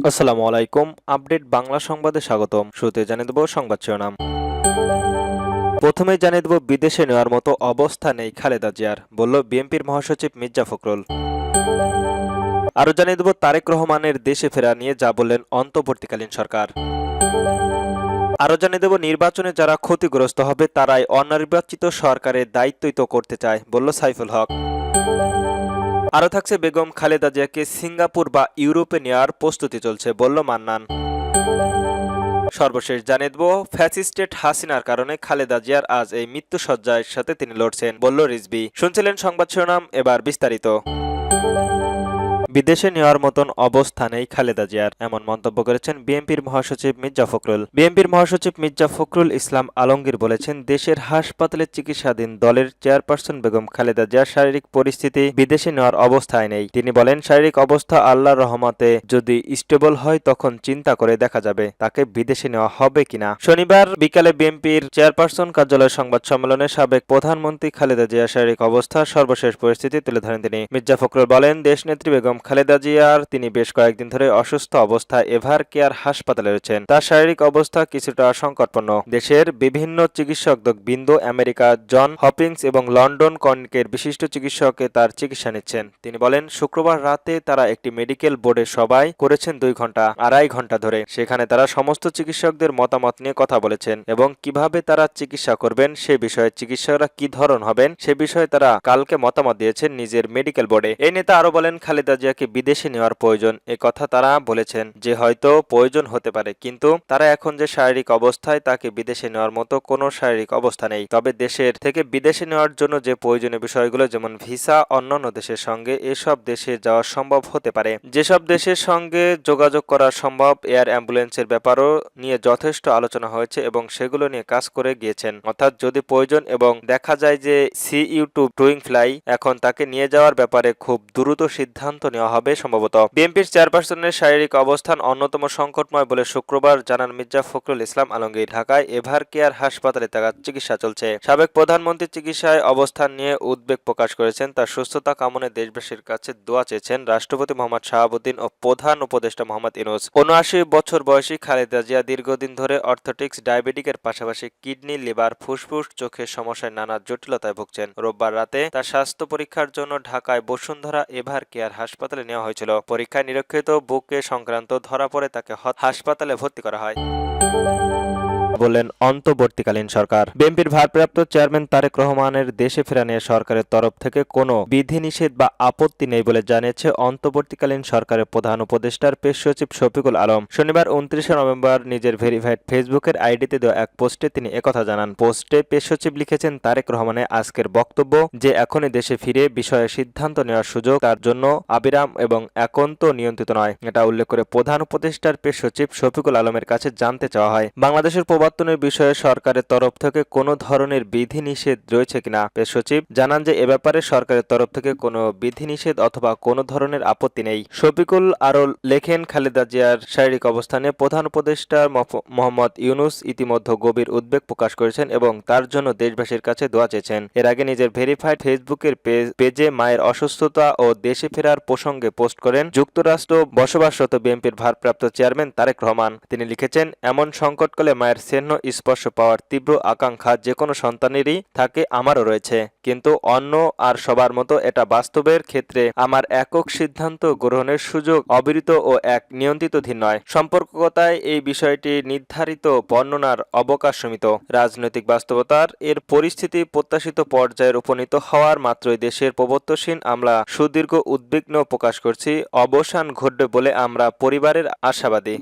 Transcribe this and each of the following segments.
আসসালামু আলাইকুম। আপডেট বাংলা সংবাদে স্বাগতম। শুরুতে জানিয়ে দেব সংবাদ শিরোনাম। প্রথমেই জানিয়ে দেব বিদেশে নেওয়ার মতো অবস্থা নেই খালেদা জিয়ার, বলল বিএনপির মহাসচিব মির্জা ফখরুল। আরও জানিয়ে দেব তারেক রহমানের দেশে ফেরা নিয়ে যা বললেন অন্তর্বর্তীকালীন সরকার। আরও জানিয়ে দেব নির্বাচনে যারা ক্ষতিগ্রস্ত হবে তারাই অনির্বাচিত সরকারের দায়িত্বই তো করতে চায়, বলল সাইফুল হক। আরও থাকছে বেগম খালেদা জিয়াকে সিঙ্গাপুর বা ইউরোপে নেওয়ার প্রস্তুতি চলছে, বলল মান্নান। সর্বশেষ জানিয়ে দেব ফ্যাসিস্টেট হাসিনার কারণে খালেদা জিয়ার আজ এই মৃত্যুসজ্জার সাথে তিনি লড়ছেন, বলল রিজভী। শুনছিলেন সংবাদ শিরোনাম, এবার বিস্তারিত। বিদেশে নেওয়ার মতন অবস্থা নেই খালেদা জিয়ার, এমন মন্তব্য করেছেন বিএনপির মহাসচিব মির্জা ফখরুল। বিএনপির মহাসচিব মির্জা ফখরুল ইসলাম আলমগীর বলেছেন, দেশের হাসপাতালে চিকিৎসাধীন দলের চেয়ারপারসন বেগম খালেদা জিয়ার শারীরিক পরিস্থিতি বিদেশে নেওয়ার অবস্থায় নেই। তিনি বলেন, শারীরিক অবস্থা আল্লাহর রহমতে যদি স্টেবল হয় তখন চিন্তা করে দেখা যাবে তাকে বিদেশে নেওয়া হবে কিনা। শনিবার বিকালে বিএনপির চেয়ারপারসন কার্যালয়ের সংবাদ সম্মেলনে সাবেক প্রধানমন্ত্রী খালেদা জিয়ার শারীরিক অবস্থার সর্বশেষ পরিস্থিতি তুলে ধরেন তিনি। মির্জা ফখরুল বলেন, দেশনেত্রী বেগম খালেদা জিয়ার তিনি বেশ কয়েকদিন ধরে অসুস্থ অবস্থায় এভার কেয়ার হাসপাতালে রয়েছেন। তার শারীরিক অবস্থা কিছুটা সংকটপন্ন। দেশের বিভিন্ন চিকিৎসক বিন্দু আমেরিকা জন হপিংস এবং লন্ডন কর্নিকের বিশিষ্ট চিকিৎসকে তার চিকিৎসা নিচ্ছেন। তিনি বলেন, শুক্রবার রাতে তারা একটি মেডিকেল বোর্ডে সবাই করেছেন 2 ঘন্টা 2.5 ঘন্টা ধরে। সেখানে তারা সমস্ত চিকিৎসকদের মতামত নিয়ে কথা বলেছেন এবং কিভাবে তারা চিকিৎসা করবেন সে বিষয়ে, চিকিৎসকরা কি ধরন হবেন সে বিষয়ে তারা কালকে মতামত দিয়েছেন নিজের মেডিকেল বোর্ডে। এই নেতা আরো বলেন, খালেদা জিয়াকে বিদেশে নেওয়ার প্রয়োজন, এ কথা তারা বলেছেন যে হয়তো প্রয়োজন হতে পারে, কিন্তু তারা এখন যে শারীরিক অবস্থায় তাকে বিদেশে নেওয়ার মতো কোনো শারীরিক অবস্থা নেই। তবে দেশের থেকে বিদেশে নেওয়ার জন্য যে প্রয়োজনীয় বিষয়গুলো যেমন ভিসা, অন্যান্য দেশের সঙ্গে এসব দেশে যাওয়া সম্ভব হতে পারে। যেসব দেশের সঙ্গে যোগাযোগ করা সম্ভব, এয়ার অ্যাম্বুলেন্সের ব্যাপারও নিয়ে যথেষ্ট আলোচনা হয়েছে এবং সেগুলো নিয়ে কাজ করে গিয়েছেন। অর্থাৎ যদি প্রয়োজন এবং দেখা যায় যে সিইউ টু ডুইং ফ্লাই, এখন তাকে নিয়ে যাওয়ার ব্যাপারে খুব দ্রুত সিদ্ধান্ত নেওয়া হবে সম্ভবত। বিএনপির চেয়ারপারসনের শারীরিক অবস্থান অন্যতম সংকটময় বলে শুক্রবার জানান মির্জা ফখরুল ইসলাম আলমগীর। ঢাকায় এভার কেয়ার হাসপাতালে তার চিকিৎসা চলছে। সাবেক প্রধানমন্ত্রীর চিকিৎসায় অবস্থান নিয়ে উদ্বেগ প্রকাশ করেছেন। তার সুস্থতা কামনায় দেশবাসীর কাছে দোয়া চেয়েছেন রাষ্ট্রপতি মোহাম্মদ শাহাবুদ্দিন ও প্রধান উপদেষ্টা মোহাম্মদ ইউনূস। ৭৯ বছর বয়সী খালেদা জিয়া দীর্ঘদিন ধরে অর্থোটিক্স, ডায়াবেটিকের পাশাপাশি কিডনি, লিভার, ফুসফুস, চোখের সমস্যায় নানা জটিলতায় ভুগছেন। রোববার রাতে তার স্বাস্থ্য পরীক্ষার জন্য ঢাকায় বসুন্ধরা এভার কেয়ার হাসপাতালে নেওয়া হয়েছিল। পরীক্ষায় নিরীক্ষিত বুকে সংক্রান্ত ধরা পড়ে তাকে হাসপাতালে ভর্তি করা হয়, বললেন অন্তর্বর্তীকালীন সরকার। বিএনপির ভারপ্রাপ্ত চেয়ারম্যান তারেক রহমানের দেশে ফেরা নিয়ে সরকারের তরফ থেকে কোনো বিধিনিষেধ বা আপত্তি নেই বলে জানিয়েছে অন্তর্বর্তীকালীন সরকারের প্রধান উপদেষ্টার পেশ সচিব শফিকুল আলম। শনিবার 29 নভেম্বর নিজের ভেরিফাইড ফেসবুকের আইডিতে দেওয়া এক পোস্টে তিনি একথা জানান। পোস্টে পেশ সচিব লিখেছেন, তারেক রহমানের আজকের বক্তব্য যে এখনই দেশে ফিরে বিষয়ে সিদ্ধান্ত নেওয়ার সুযোগ তার জন্য আবিরাম এবং একান্ত নিয়ন্ত্রিত নয়। এটা উল্লেখ করে প্রধান উপদেষ্টার পেশ সচিব শফিকুল আলমের কাছে জানতে চাওয়া হয়, বাংলাদেশের প্রবর্তনের বিষয়ে সরকারের তরফ থেকে কোনো ধরনের বিধিনিষেধ রয়েছে কিনা। পেশ সচিব জানান যে এ ব্যাপারে সরকারের তরফ থেকে কোনো বিধিনিষেধ অথবা কোনো ধরনের আপত্তি নেই। শফিকুল আরও লেখেন, খালেদা জিয়ার শারীরিক অবস্থানে প্রধান উপদেষ্টা মোহাম্মদ ইউনূস ইতিমধ্যে গভীর উদ্বেগ প্রকাশ করেছেন এবং তার জন্য দেশবাসীর কাছে দোয়া চেয়েছেন। এর আগে নিজের ভেরিফাইড ফেসবুকের পেজে মায়ের অসুস্থতা ও দেশে ফেরার প্রসঙ্গে পোস্ট করেন যুক্তরাষ্ট্র বসবাসরত বিএনপির ভারপ্রাপ্ত চেয়ারম্যান তারেক রহমান। তিনি লিখেছেন, এমন সংকটকালে মায়ের স্নেহ স্পর্শ পাওয়ার তীব্র আকাঙ্ক্ষা যে কোনো সন্তানেরই থাকে, আমারও রয়েছে, কিন্তু অন্য আর সবার মতো এটা বাস্তবের ক্ষেত্রে আমার একক সিদ্ধান্ত গ্রহণের সুযোগ অবিরত ও এক নিয়ন্ত্রিতধীন নয়। সম্পর্কতায় এই বিষয়টি নির্ধারিত বর্ণনার অবকাশ সীমিত। রাজনৈতিক বাস্তবতার এর পরিস্থিতি প্রত্যাশিত পর্যায়ের উপনীত হওয়ার মাত্রই দেশের প্রবর্তনশীল আমরা সুদীর্ঘ উদ্বিগ্ন প্রকাশ করছি। অবসান ঘটবে বলে আমরা পরিবারের আশাবাদী।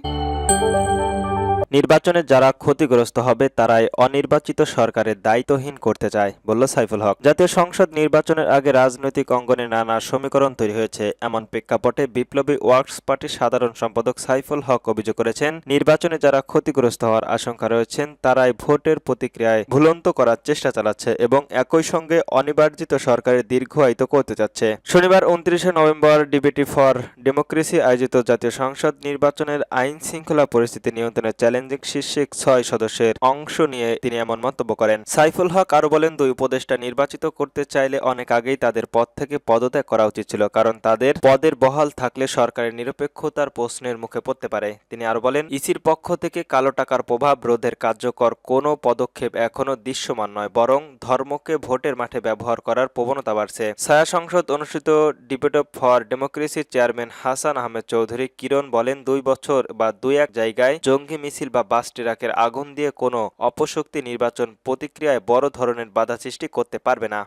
নির্বাচনে যারা ক্ষতিগ্রস্ত হবে তারাই অনির্বাচিত সরকারের দায়িত্বহীন করতে চায়, বলল সাইফুল হক। জাতীয় সংসদ নির্বাচনের আগে রাজনৈতিক অঙ্গনে নানা সমীকরণ তৈরি হয়েছে। এমন প্রেক্ষাপটে বিপ্লবী ওয়ার্কস পার্টির সাধারণ সম্পাদক সাইফুল হক অভিযোগ করেছেন, নির্বাচনে যারা ক্ষতিগ্রস্ত হওয়ার আশঙ্কা রয়েছেন তারাই ভোটের প্রতিক্রিয়ায় ভুলন্ত করার চেষ্টা চালাচ্ছে এবং একই সঙ্গে অনির্বাচিত সরকারের দীর্ঘায়িত করতে যাচ্ছে। শনিবার 29 নভেম্বর ডিবেটি ফর ডেমোক্রেসি আয়োজিত জাতীয় সংসদ নির্বাচনের আইন শৃঙ্খলা পরিস্থিতি নিয়ন্ত্রণের চ্যালেঞ্জ চ্যালেঞ্জিং শীর্ষে ৬ সদস্যের অংশ নিয়ে তিনি এমন মন্তব্য করেন। সাইফুল হক আরো বলেন, দুই উপদেষ্টা নির্বাচিত করতে চাইলে অনেক আগেই তাদের পদ থেকে পদত্যাগ করা উচিত ছিল, কারণ তাদের পদের বহাল থাকলে সরকারের নিরপেক্ষতার প্রশ্নের মুখে পড়তে পারে। তিনি আরো বলেন, ইসির পক্ষ থেকে কালো টাকার প্রভাব রোধের কার্যকর কোনো পদক্ষেপ এখনো দৃশ্যমান নয়, বরং ধর্মকে ভোটের মাঠে ব্যবহার করার প্রবণতা বাড়ছে। ছায়া সংসদ অনুষ্ঠিত ডিবেট ফর ডেমোক্রেসির চেয়ারম্যান হাসান আহমেদ চৌধুরী কিরণ বলেন, 2 বছর বা 2-1 জায়গায় জঙ্গি মিছিল বা বাস ট্রাকের আগুন দিয়ে কোনো অপশক্তি নির্বাচন প্রতিক্রিয়ায় বড় ধরনের বাধা সৃষ্টি করতে পারবে না।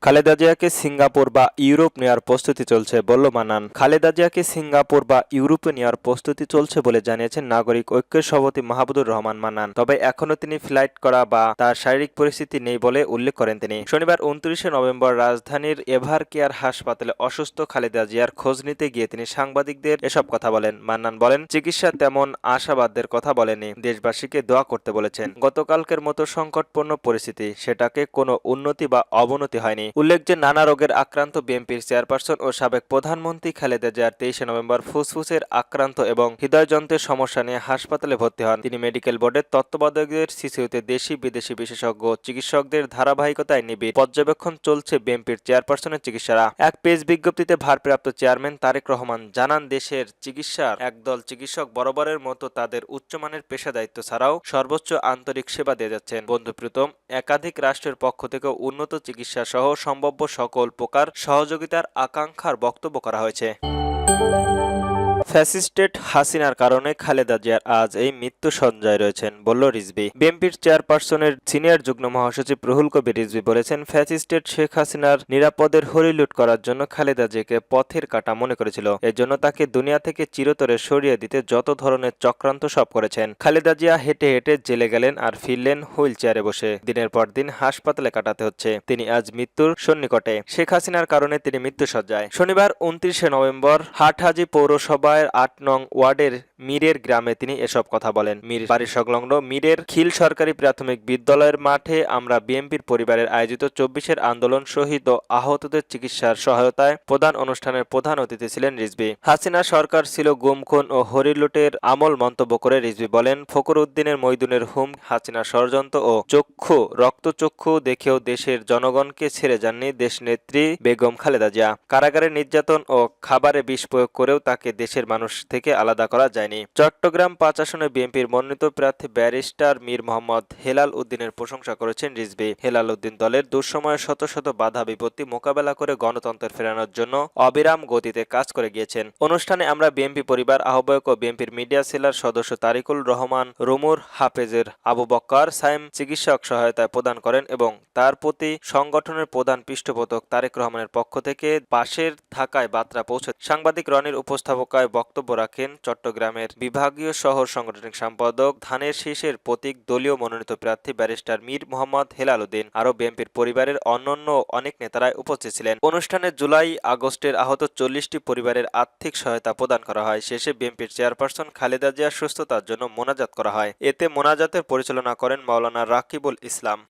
খালেদা জিয়াকে সিঙ্গাপুর বা ইউরোপ নেওয়ার প্রস্তুতি চলছে বলল মান্নান। খালেদা জিয়াকে সিঙ্গাপুর বা ইউরোপে নেওয়ার প্রস্তুতি চলছে বলে জানিয়েছেন নাগরিক ঐক্যের সভাপতি মাহবুবুর রহমান মান্নান। তবে এখনো তিনি ফ্লাইট করা বা তার শারীরিক পরিস্থিতি নেই বলে উল্লেখ করেন তিনি। শনিবার 29 নভেম্বর রাজধানীর এভার কেয়ার হাসপাতালে অসুস্থ খালেদা জিয়ার খোঁজ নিতে গিয়ে তিনি সাংবাদিকদের এসব কথা বলেন। মান্নান বলেন, চিকিৎসা তেমন আশাবাদের কথা বলেনি, দেশবাসীকে দোয়া করতে বলেছেন। গতকালকের মতো সংকটপূর্ণ পরিস্থিতি, সেটাকে কোনো উন্নতি বা অবনতি হয়নি। উল্লেখ যে নানা রোগের আক্রান্ত বিএনপির চেয়ারপারসন ও সাবেক প্রধানমন্ত্রী খালেদা জিয়ার 23 নভেম্বর ফুসফুসের আক্রান্ত এবং হৃদয়যন্ত্রের সমস্যা নিয়ে হাসপাতালে ভর্তি হন। তিনি মেডিকেল বোর্ডের তত্ত্বাবধায়কের সিসিউতে দেশি বিদেশি বিশেষজ্ঞ চিকিৎসকদের ধারাবাহিকতায় নিবিড় পর্যবেক্ষণ চলছে বিএনপির চেয়ারপারসনের চিকিৎসারা। এক প্রেস বিজ্ঞপ্তিতে ভারপ্রাপ্ত চেয়ারম্যান তারেক রহমান জানান, দেশের চিকিৎসার একদল চিকিৎসক বরাবরের মতো তাদের উচ্চমানের পেশা দায়িত্ব ছাড়াও সর্বোচ্চ আন্তরিক সেবা দিয়ে যাচ্ছেন। বন্ধুপ্রীতম একাধিক রাষ্ট্রের পক্ষ থেকে উন্নত চিকিৎসা সহ সম্ভাব্য সকল প্রকার সহযোগিতার আকাঙ্ক্ষার বক্তব্য করা হয়েছে। ফ্যাসিস্টেট হাসিনার কারণে খালেদা জিয়ার আজ এই মৃত্যু সজ্জায় রয়েছেন বলল রিজভী। বিএনপির চেয়ারপারসনের সিনিয়র যুগ্ম মহাসচিব রুহুল কবির রিজভী বলেছেন, ফ্যাসিস্টেট শেখ হাসিনার নিরাপদের হরিলুট করার জন্য খালেদা জিয়াকে পথের কাঁটা মনে করেছিল। এজন্য তাকে দুনিয়া থেকে চিরতরে সরিয়ে দিতে যত ধরনের চক্রান্ত সব করেছেন। খালেদা জিয়া হেঁটে হেঁটে জেলে গেলেন আর ফিরলেন হুইল চেয়ারে বসে। দিনের পর দিন হাসপাতালে কাটাতে হচ্ছে। তিনি আজ মৃত্যুর সন্নিকটে। শেখ হাসিনার কারণে তিনি মৃত্যু সজ্জায়। শনিবার 29 নভেম্বর হাটহাজি পৌরসভায় 8 নং ওয়ার্ডের মিরের গ্রামে তিনি এসব কথা বলেন। মির বাড়ি সংলগ্ন মিরের খিল সরকারি প্রাথমিক বিদ্যালয়ের মাঠে আমরা বিএনপির পরিবারের আয়োজিত 24-এর আন্দোলন শহীদ ও আহতদের চিকিৎসার সহায়তায় প্রধান অনুষ্ঠানের প্রধান অতিথি ছিলেন রিজভী। হাসিনা সরকার ছিল গুমখুন ও হরিলুটের আমল মন্তব্য করে রিজভী বলেন, ফখর উদ্দিনের মইদুনের হুম, হাসিনা ষড়যন্ত্র ও রক্তচক্ষু দেখেও দেশের জনগণকে ছেড়ে যাননি দেশনেত্রী বেগম খালেদা জিয়া। কারাগারে নির্যাতন ও খাবারে বিষ প্রয়োগ করেও তাকে দেশের মানুষ থেকে আলাদা করা যায়নি। চট্টগ্রাম 5 আসনে বিএনপির মনোনীত প্রার্থী ব্যারিস্টার মীর মোহাম্মদ হেলাল উদ্দিনের প্রশংসা করেছেন রিজভী। হেলাল উদ্দিন দলের দুঃসময়ে শত শত বাধা বিপত্তি মোকাবেলা করে গণতন্ত্রের ফেরানোর জন্য অবিরাম গতিতে কাজ করে গিয়েছেন। অনুষ্ঠানে আমরা বিএনপি পরিবার আহ্বায়ক ও বিএনপির মিডিয়া সেলার সদস্য তারিকুল রহমান, রুমুর হাফেজের আবু বক্কর সাইম চিকিৎসক সহায়তায় প্রদান করেন এবং তার প্রতি সংগঠনের প্রধান পৃষ্ঠপোষক তারেক রহমানের পক্ষ থেকে পাশের থাকায় বার্তা পৌঁছে। সাংবাদিক রনির উপস্থাপকায় বক্তব্য রাখেন চট্টগ্রামের বিভাগীয় শহর সাংগঠনিক সম্পাদক ধানের শীষের প্রতীক দলীয় মনোনীত প্রার্থী ব্যারিস্টার মীর মোহাম্মদ হেলাল উদ্দিন। আরও বিএনপির পরিবারের অন্যান্য অনেক নেতারাই উপস্থিত ছিলেন। অনুষ্ঠানে জুলাই আগস্টের আহত 40টি পরিবারের আর্থিক সহায়তা প্রদান করা হয়। শেষে বিএনপির চেয়ারপারসন খালেদা জিয়ার সুস্থতার জন্য মোনাজাত করা হয়। এতে মোনাজাতের পরিচালনা করেন মাওলানা রাকিবুল ইসলাম।